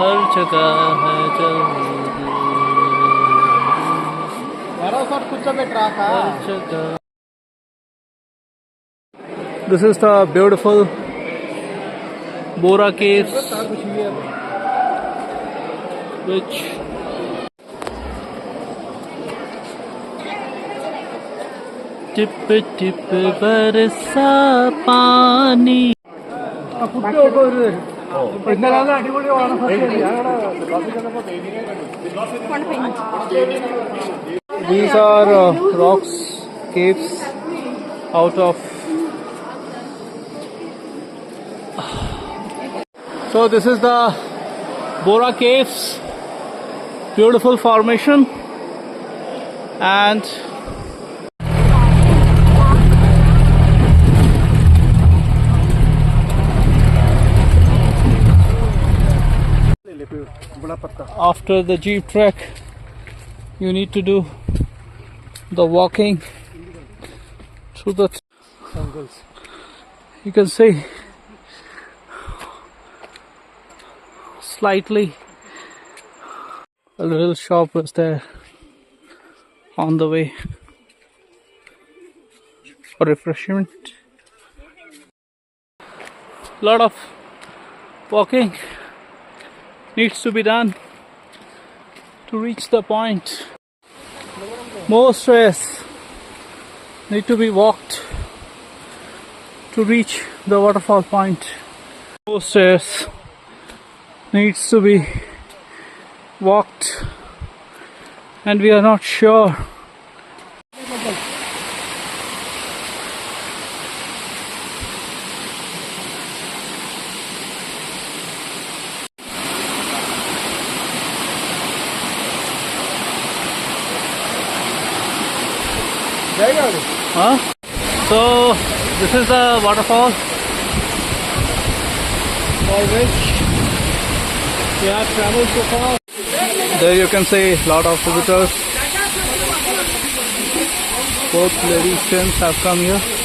हर जगह है जगह. This is the beautiful Borra caves, which tip tip बरसा पानी. These are rocks, caves out of. So this is the Borra caves, beautiful formation, and after the jeep trek you need to do the walking through the jungles. You can see slightly a little shop was there on the way for refreshment. Lot of walking needs to be done to reach the point. More stairs need to be walked to reach the waterfall point. More stairs needs to be walked, and we are not sure So this is the waterfall for which we have traveled so far. There you can see a lot of visitors. Both ladies and gents have come here.